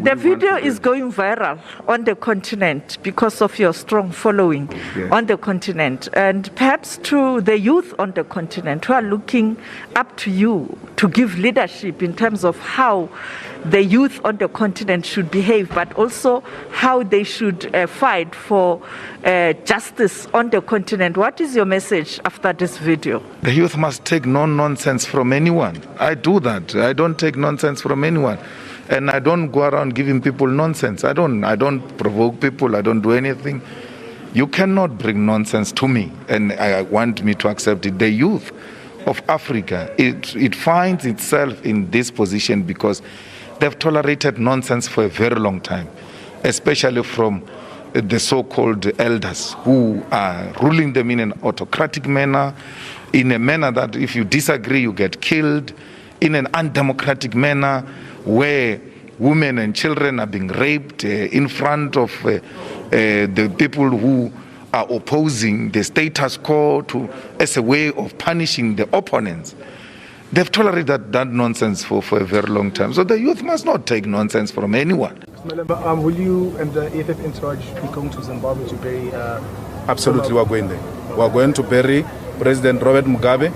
The video is going viral on the continent because of your strong following on the continent, and perhaps to the youth on the continent who are looking up to you to give leadership in terms of how the youth on the continent should behave, but also how they should fight for justice on the continent. What is your message after this video? The youth must take no nonsense from anyone. I do that. I don't take nonsense from anyone. And I don't go around giving people nonsense. I don't provoke people. I don't do anything. You cannot bring nonsense to me, and I want me to accept it. The youth of Africa, it finds itself in this position because they've tolerated nonsense for a very long time, especially from the so-called elders who are ruling them in an autocratic manner, in a manner that if you disagree, you get killed, in an undemocratic manner, where women and children are being raped in front of the people who are opposing the status quo as a way of punishing the opponents. They've tolerated that nonsense for a very long time. So the youth must not take nonsense from anyone. Will you and the EFF entourage be going to Zimbabwe to bury? Absolutely, we're going there. We're going to bury President Robert Mugabe.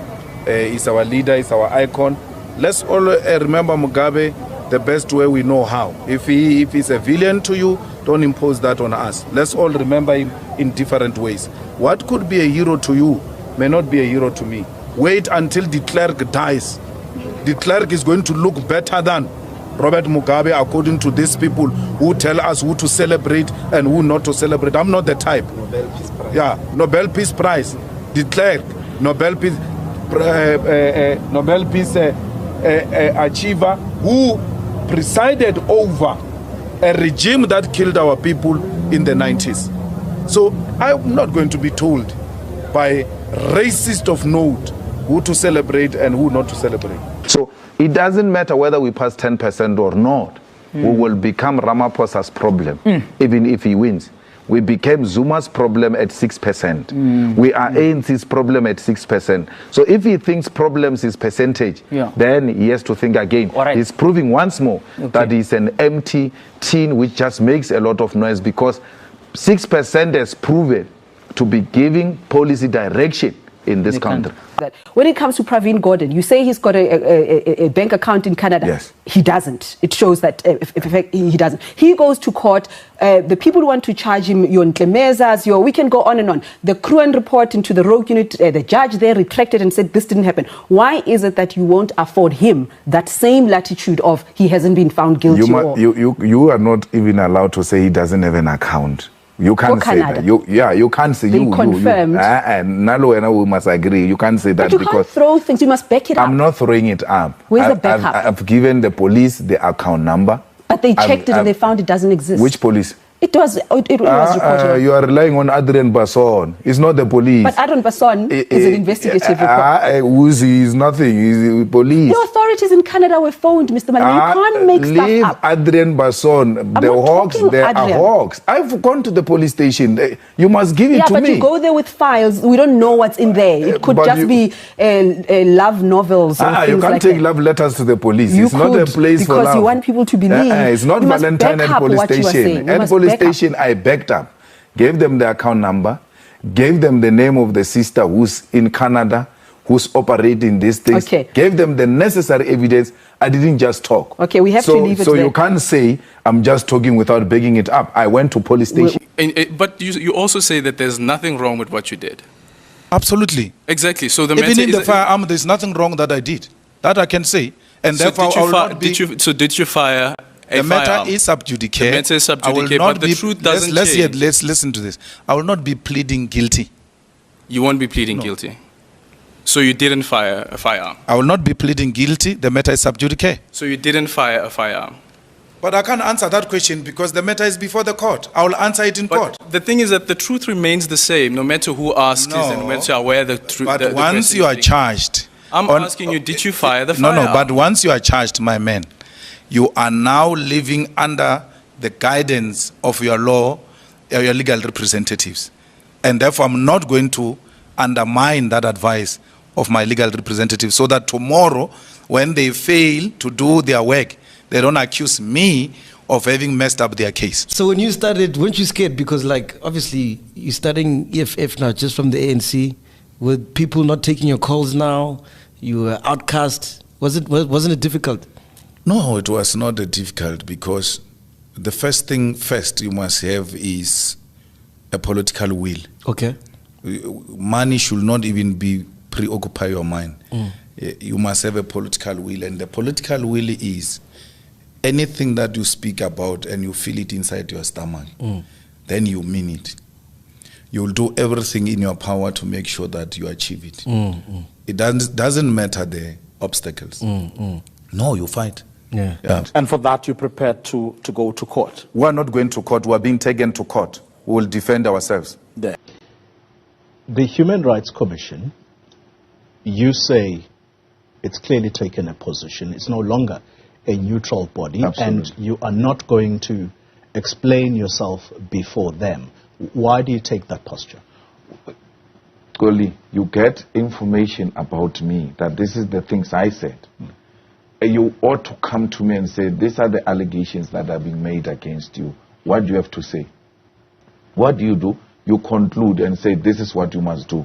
He's our leader, he's our icon. Let's all remember Mugabe the best way we know how. If he's a villain to you, don't impose that on us. Let's all remember him in different ways. What could be a hero to you may not be a hero to me. Wait until de Klerk dies. De Klerk is going to look better than Robert Mugabe, according to these people who tell us who to celebrate and who not to celebrate. I'm not the type. Nobel Peace Prize. Yeah, Nobel Peace Prize. De Klerk, Nobel Peace achiever who presided over a regime that killed our people in the 90s. So I'm not going to be told by racists of note who to celebrate and who not to celebrate. So it doesn't matter whether we pass 10% or not. We will become Ramaphosa's problem, even if he wins. We became Zuma's problem at 6%. We are ANC's problem at 6%. So if he thinks problems is percentage, then he has to think again. Right. He's proving once more that he's an empty tin which just makes a lot of noise, because 6% has proven to be giving policy direction in this country. When it comes to Pravin Gordhan, you say he's got a bank account in Canada. Yes. He doesn't. It shows that he doesn't. He goes to court. The people who want to charge him, your Ntlemezas, we can go on and on. The Kruan report into the rogue unit, the judge there retracted and said this didn't happen. Why is it that you won't afford him that same latitude of he hasn't been found guilty? You are not even allowed to say he doesn't have an account. You can't say that. You can't say. They confirmed. Nalo and we must agree. You can't say that, but you because can't throw things. You must back it up. I'm not throwing it up. Where's the backup? I've given the police the account number. But they checked it and they found it doesn't exist. Which police? It was reported. You are relying on Adrian Basson. It's not the police. But Adrian Basson is an investigative report. Woozy is nothing. He's police. The authorities in Canada were phoned, Mr. Malema. You can't make stuff up. Adrian Basson. The hawks, there are hawks. I've gone to the police station. You must give it to me. Yeah, but you go there with files. We don't know what's in there. It could just be love novels or things you can't like take that. love letters to the police. You it's not a place for love. Because you want people to believe. It's not Valentine and police station. And police station, I backed up, gave them the account number, gave them the name of the sister who's in Canada, who's operating these things, gave them the necessary evidence. I didn't just talk. Okay, we have to leave it so there. You can't say I'm just talking without backing it up. I went to police station. But you also say that there's nothing wrong with what you did. Absolutely. Exactly. So even in the firearm, there's nothing wrong that I did. That I can say. And so therefore, did you fire? The matter is sub judice. The matter is sub judice, but the truth doesn't change. Let's listen to this. I will not be pleading guilty. You won't be pleading guilty. So you didn't fire a firearm. I will not be pleading guilty. The matter is sub judice. So you didn't fire a firearm. But I can't answer that question because the matter is before the court. I will answer it in court. The thing is that the truth remains the same, no matter who asks and once you are aware the truth. But once you are charged, I'm asking you, did you fire the firearm? No. But once you are charged, my man, you are now living under the guidance of your law, your legal representatives. And therefore, I'm not going to undermine that advice of my legal representatives so that tomorrow, when they fail to do their work, they don't accuse me of having messed up their case. So when you started, weren't you scared? Because like, obviously, you're studying EFF now, just from the ANC, with people not taking your calls now, you were outcast. Wasn't it difficult? No, it was not difficult, because the first thing you must have is a political will. Okay. Money should not even be preoccupy your mind. You must have a political will, and the political will is anything that you speak about and you feel it inside your stomach, then you mean it. You'll do everything in your power to make sure that you achieve it. It doesn't matter the obstacles. No, you fight. Yeah. And for that, you're prepared to go to court? We are not going to court. We are being taken to court. We will defend ourselves. There. The Human Rights Commission, you say it's clearly taken a position. It's no longer a neutral body. Absolutely. And you are not going to explain yourself before them. Why do you take that posture? Goli, you get information about me that this is the things I said. You ought to come to me and say, these are the allegations that are being made against you. What do you have to say? What do? You conclude and say, this is what you must do.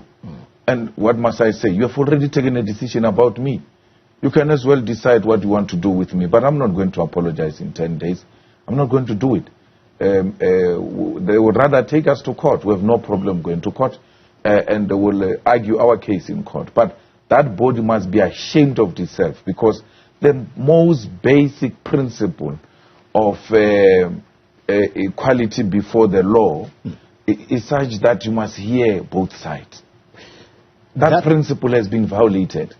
And what must I say? You have already taken a decision about me. You can as well decide what you want to do with me, but I'm not going to apologize in 10 days. I'm not going to do it. They would rather take us to court. We have no problem going to court, and they will argue our case in court. But that body must be ashamed of itself, because the most basic principle of equality before the law is such that you must hear both sides. That principle has been violated.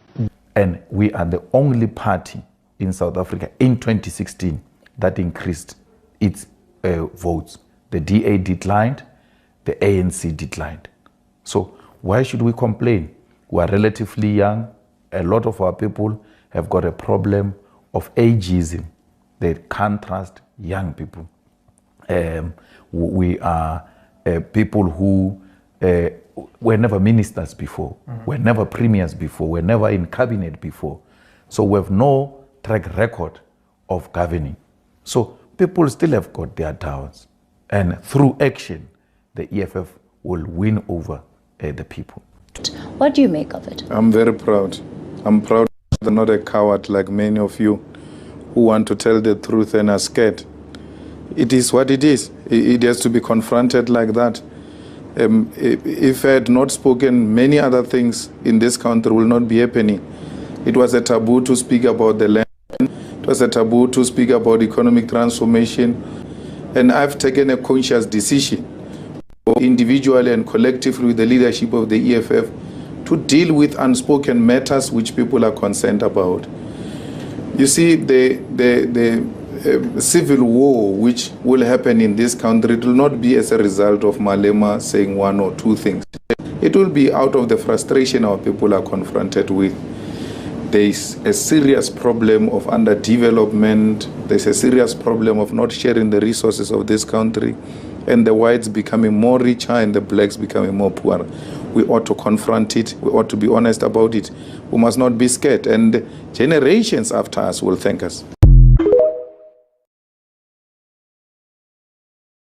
And we are the only party in South Africa in 2016 that increased its votes. The DA declined, the ANC declined. So why should we complain? We are relatively young. A lot of our people have got a problem of ageism. They can't trust young people. We are people who were never ministers before, were never premiers before, were never in cabinet before. So we have no track record of governing. So people still have got their doubts. And through action, the EFF will win over the people. What do you make of it? I'm very proud. I'm proud that I'm not a coward like many of you who want to tell the truth and are scared. It is what it is. It has to be confronted like that. If I had not spoken, many other things in this country will not be happening. It was a taboo to speak about the land. It was a taboo to speak about economic transformation. And I've taken a conscious decision, individually and collectively with the leadership of the EFF, to deal with unspoken matters which people are concerned about. You see, the civil war which will happen in this country, it will not be as a result of Malema saying one or two things. It will be out of the frustration our people are confronted with. There is a serious problem of underdevelopment. There's a serious problem of not sharing the resources of this country, and the whites becoming more richer and the blacks becoming more poor. We ought to confront it. We ought to be honest about it. We must not be scared, and generations after us will thank us.